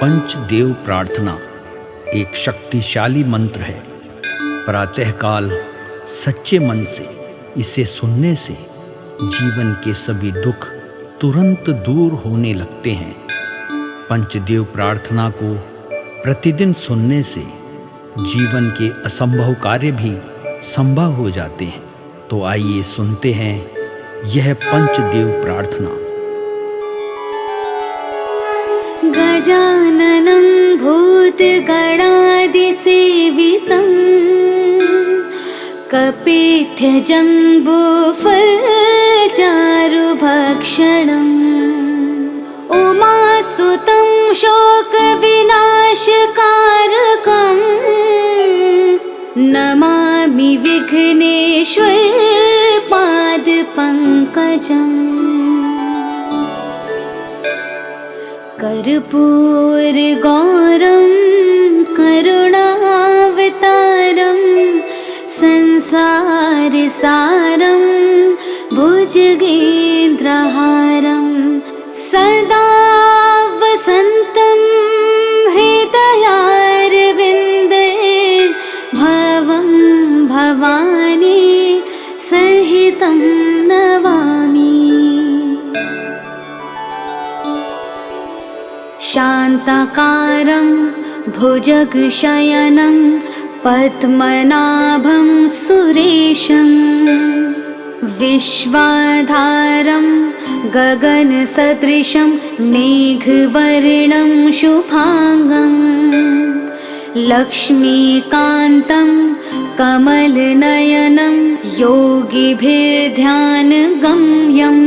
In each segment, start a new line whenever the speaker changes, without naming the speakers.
पंचदेव प्रार्थना एक शक्तिशाली मंत्र है। प्रातःकाल सच्चे मन से इसे सुनने से जीवन के सभी दुख तुरंत दूर होने लगते हैं। पंचदेव प्रार्थना को प्रतिदिन सुनने से जीवन के असंभव कार्य भी संभव हो जाते हैं। तो आइए सुनते हैं यह पंचदेव प्रार्थना।
गजाननं भूतगणादिसेवितं कपित्थजम्बूफलचारुभक्षणम् उमासुतं शोकविनाशकारकम् नमामि विघ्नेश्वरपादपङ्कजम्। कर्पूरगौरं करुणावतारं संसारसारं भुजगेन्द्रहारं सदा वसन्तं हृदयारविन्दे भवं भवानी सहितं नमामि। शान्ताकारं भुजगशयनं पद्मनाभं सुरेशं विश्वाधारं गगनसदृशं मेघवर्णं शुभांगं लक्ष्मीकान्तं कमलनयनं योगिभिर्ध्यानगम्यं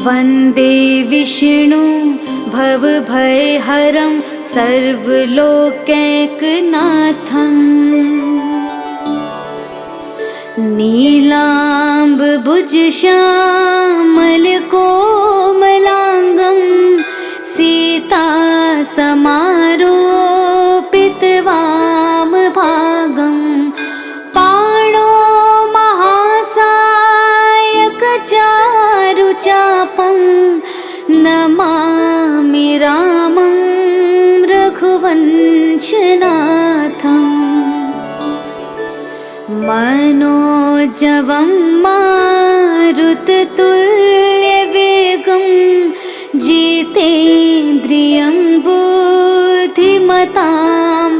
वन्दे विष्णु भवभयहरं सर्वलोकैकनाथम्। नीलाम्बुजश्यामलकोमलाङ्गं सीतासमारोपितवामभागं पाणो महासायकचारुचापं नमामि रामं रघुवंशनाथम्। मनोजवं मारुततुल्यवेगं जितेन्द्रियं बुद्धिमतां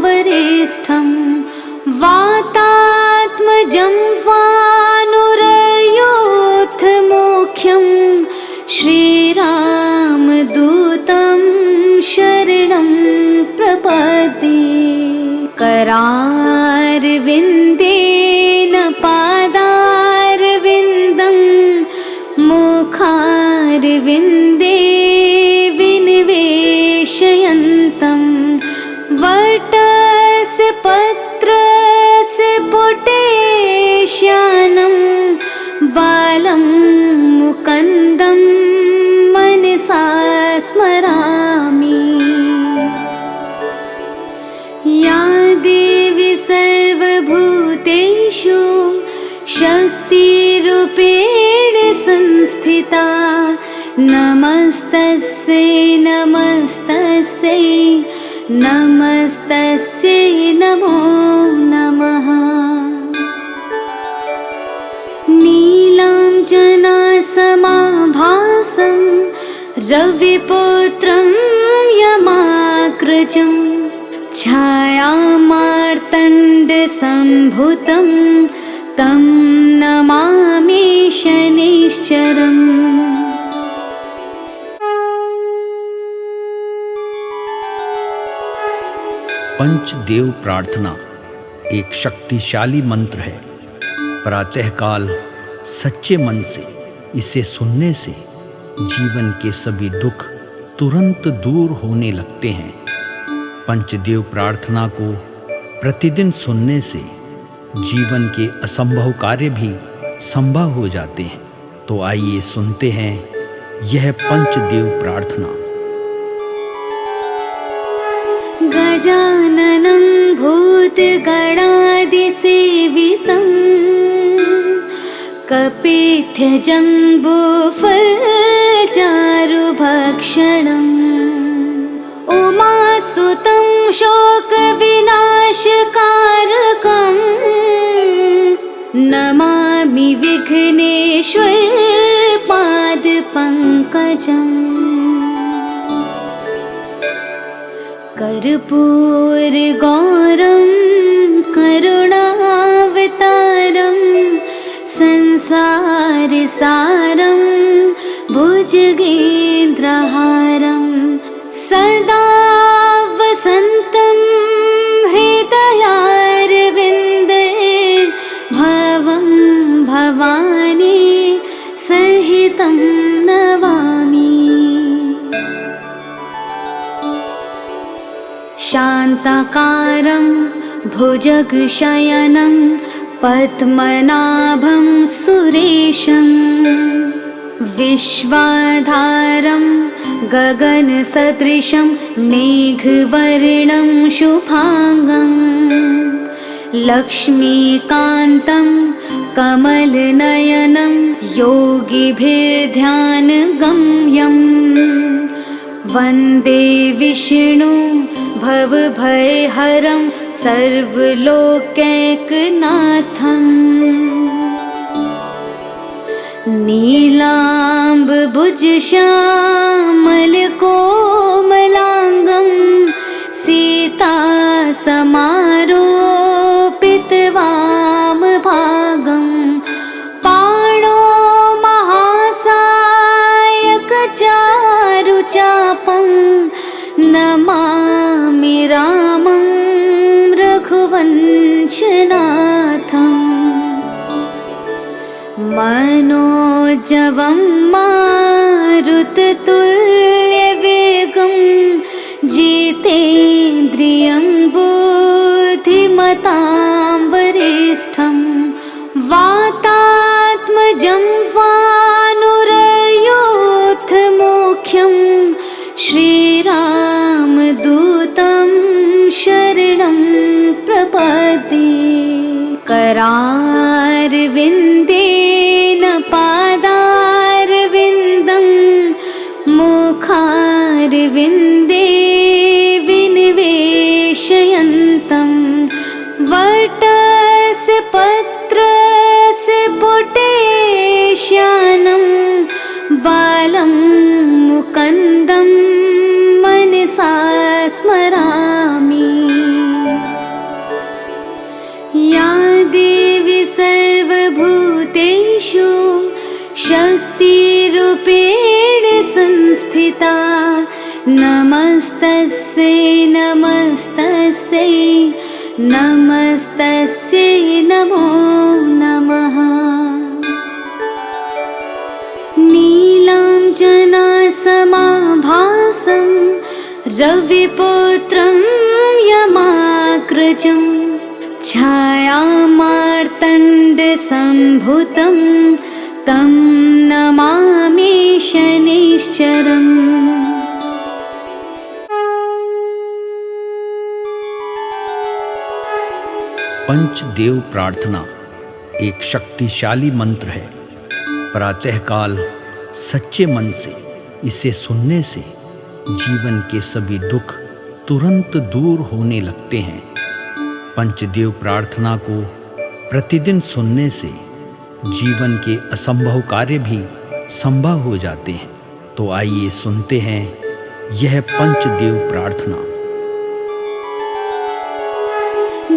वरिष्ठं वातात्मजं वानुरयूथमुख्यं श्रीरामदूतं शरणं प्रपद्ये। करारविन्देन पादारविन्दं मुखारविन्दे विनिवेशयन्तं वटस्य पत्रस्य पुटेश्यानं बालं मुकुन्दं मनसा स्मरामि। या देवी सर्वभूतेषु शक्तिरूपेण संस्थिता नमस्तस्यै नमस्तस्यै नमस्तस्यै नमो नमः। नीलाञ्जनासमाभासं रविपुत्रं यमाग्रजं छायामार्तण्डसम्भुतं तं नमामि शनैश्चरम्।
पंचदेव प्रार्थना एक शक्तिशाली मंत्र है। प्रातःकाल सच्चे मन से इसे सुनने से जीवन के सभी दुख तुरंत दूर होने लगते हैं। पंचदेव प्रार्थना को प्रतिदिन सुनने से जीवन के असंभव कार्य भी संभव हो जाते हैं। तो आइए सुनते हैं यह पंचदेव प्रार्थना।
गजाननं भूतगणादिसेवितं कपित्थजम्बूफलचारुभक्षणम् शोकविनाशकारकम् नमामि विघ्नेश्वर पादपङ्कजम् कर्पूरगौरं करुणावतारं संसारसारं भुजगेन्द्रहारं सदा वसन्तं हृदयारविन्दे भवं भवानी सहितं नमामि। शान्ताकारं भुजगशयनं पद्मनाभं सुरेशं विश्वाधारं गगनसदृशं मेघवर्णं शुभांगं लक्ष्मीकान्तं कमलनयनं योगिभिर्ध्यानगम्यं वन्दे विष्णु भवभयहरं सर्वलोकैकनाथम् नीलाम्बुजश्यामलकोमलाङ्गं सीतासमारोपितवामभागं पाणो महासायकचारुचापं नमामि रामं रघुवंशनाथम् मनोजवं मारुततुल्यवेगं जितेन्द्रियं बुद्धिमतां वरिष्ठं वातात्मजं वानुरयोधमुख्यं श्रीरामदूतं शरणं प्रपद्ये। करारविन्देन पादारविन्दं मुखारविन्दे विनिवेशयन्तं वटस्य पत्रस्य पुटेश्यानं बालं मुकुन्दं मनसा स्मरामि। या देवी सर्वभूतेषु शक्तिरूपेण संस्थिता नमस्तस्यै नमस्तस्यै नमस्तस्यै नमो नमः। नीलाञ्जनासमाभासं रविपुत्रं यमाग्रजं छायामार्तण्डसम्भुतं तं नमामि शनैश्चरम्।
पंचदेव प्रार्थना एक शक्तिशाली मंत्र है। प्रातःकाल सच्चे मन से इसे सुनने से जीवन के सभी दुख तुरंत दूर होने लगते हैं। पंचदेव प्रार्थना को प्रतिदिन सुनने से जीवन के असंभव कार्य भी संभव हो जाते हैं। तो आइए सुनते हैं यह पंचदेव प्रार्थना।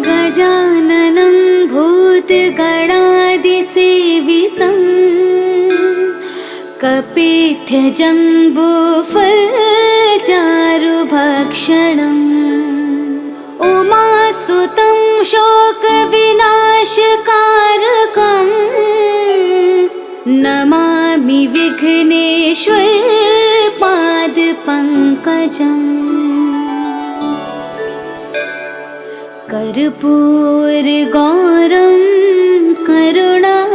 गजाननं भूतगणादिसेवितं कपित्थजम्बूफलचारुभक्षणम् उमासुतं शोकविनाशकारकं नमामि विघ्नेश्वर पादपङ्कजम्। कर्पूरगौरं करुणावतारं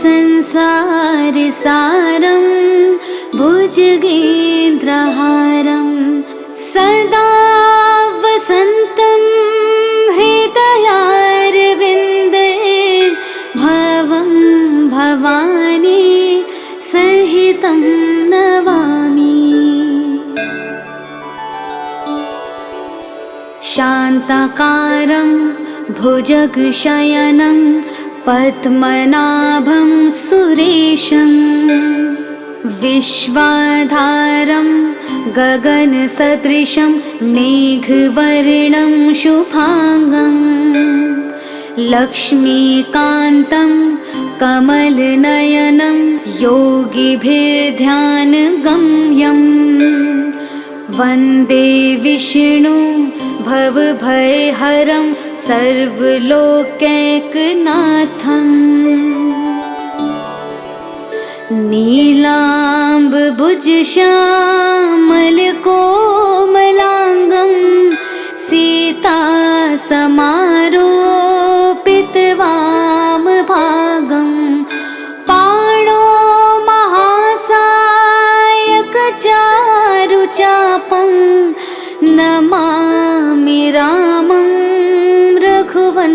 संसारसारं भुजगेन्द्रहारं सदा वसन्तं हृदयारविन्दे भवं भवानी सहितं नमामि। शान्ताकारं भुजगशयनं पद्मनाभं सुरेशं विश्वाधारं गगनसदृशं मेघवर्णं शुभांगं लक्ष्मीकान्तं कमलनयनं योगिभिर्ध्यानगम्यं वन्दे विष्णु भवभयहरं सर्वलोकैकनाथं नीलाम्बुजश्यामलकोमलाङ्गं सीतासमारोपितवामभागं पाणो महासायकचारुचापं नमामि रामं रघुवंशनाथम्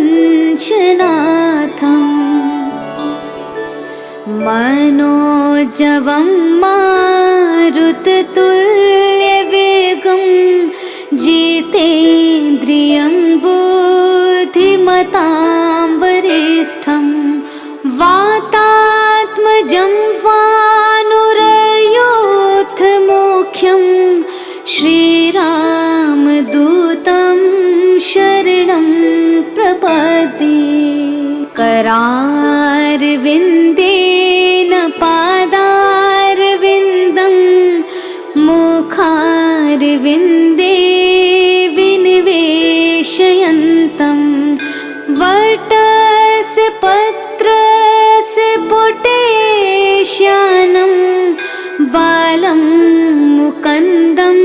मनोजवं मारुततुल्यवेगं जितेन्द्रियं बुद्धिमतां वरिष्ठं वातात्मजं वानुरयोधमुख्यं श्रीरामदूतं शरणं प्रपद्ये करारविन्देन पादारविन्दं मुखारविन्दे विनिवेशयन्तं वटस्य पत्रस्य पुटेश्यानं बालं मुकुन्दं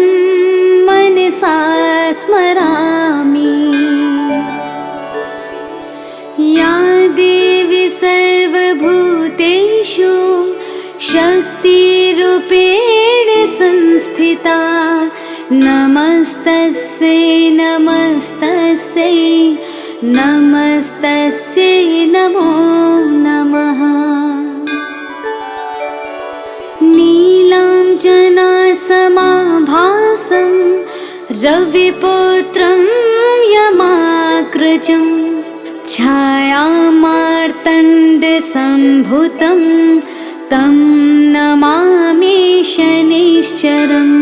मनसा स्मरामि। या देवी सर्वभूतेषु शक्तिरूपेण संस्थिता नमस्तस्यै नमस्तस्यै नमस्तस्यै नमो नमः। नीलाञ्जनासमाभासं रविपुत्रं यमाग्रजं छायामार्तण्डसम्भुतं तं नमामि शनिश्चरम्।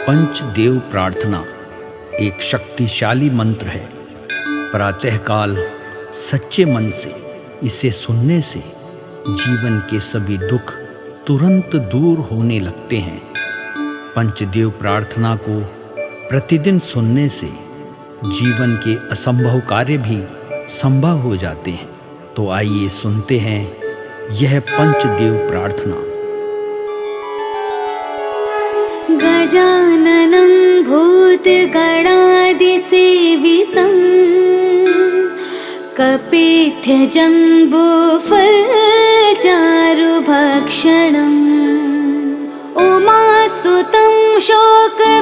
पंचदेव प्रार्थना एक शक्तिशाली मंत्र है। प्रातःकाल सच्चे मन से इसे सुनने से जीवन के सभी दुख तुरंत दूर होने लगते हैं। पंचदेव प्रार्थना को प्रतिदिन सुनने से जीवन के असंभव कार्य भी संभव हो जाते हैं। तो आइए सुनते हैं यह पंचदेव प्रार्थना।
गजाननं भूतगणादिसेवितं कपित्थजम्बूफलचारुभक्षणम् उमासुतं शोकविनाशकारकं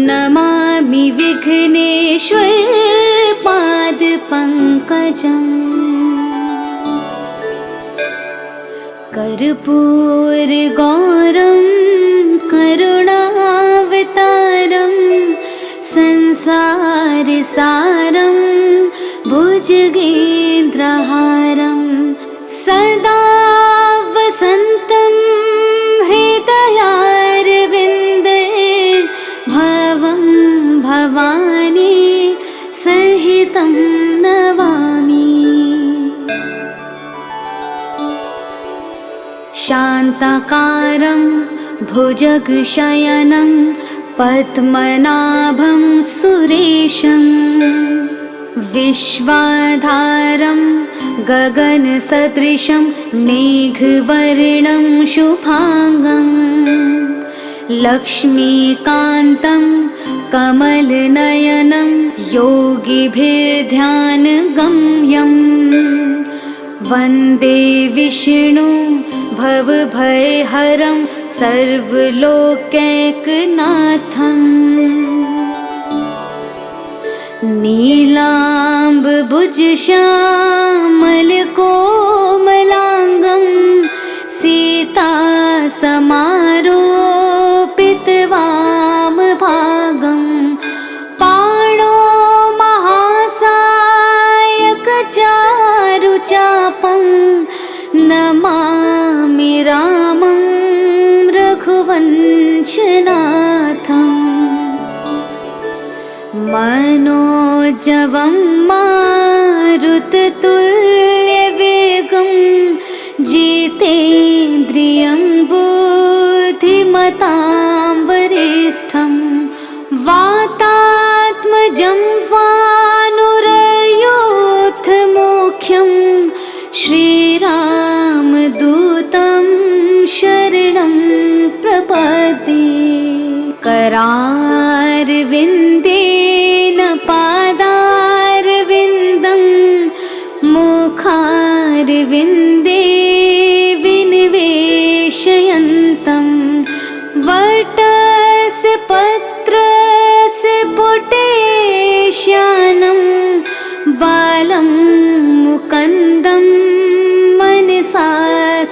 नमामि विघ्नेश्वरपादपङ्कजम्। कर्पूरगौरं करुणावतारं संसारसारं भुजगेन्द्रहारं सदा वसन्तं हृदयारविन्दे भवं भवानी सहितं नमामि। शान्ताकारं भुजगशयनं पद्मनाभं सुरेशं विश्वाधारं गगनसदृशं मेघवर्णं शुभांगं लक्ष्मीकान्तं कमलनयनं योगिभिर्ध्यानगम्यं वन्दे विष्णु भवभयहरं सर्वलोकैकनाथं नीलाम्बुजश्यामलकोमलाङ्गं जवं मारुततुल्यवेगं जितेन्द्रियं बुद्धिमतां वरिष्ठं वातात्मजं वानुरयोधमुख्यं श्रीरामदूतं शरणं प्रपद्ये। करारविन्देन पादारविन्दं मुखारविन्दे विनिवेशयन्तं वटस्य पत्रस्य पुटेश्यानं बालं मुकुन्दं मनसा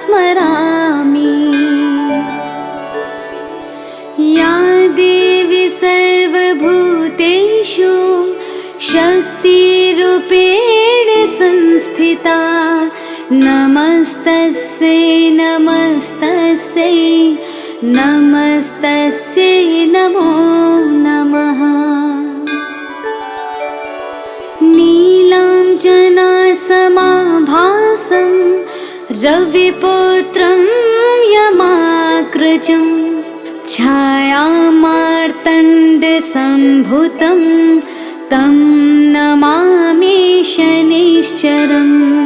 स्मरामि। या देवी सर्वभूतेषु शक्तिरूपेण संस्थिता नमस्तस्यै नमस्तस्यै नमस्तस्यै नमो नमः। नीलाञ्जनासमाभासं रविपुत्रं यमाग्रजं छायामार्तण्डसम्भुतं तं नमामि शनैश्चरम्।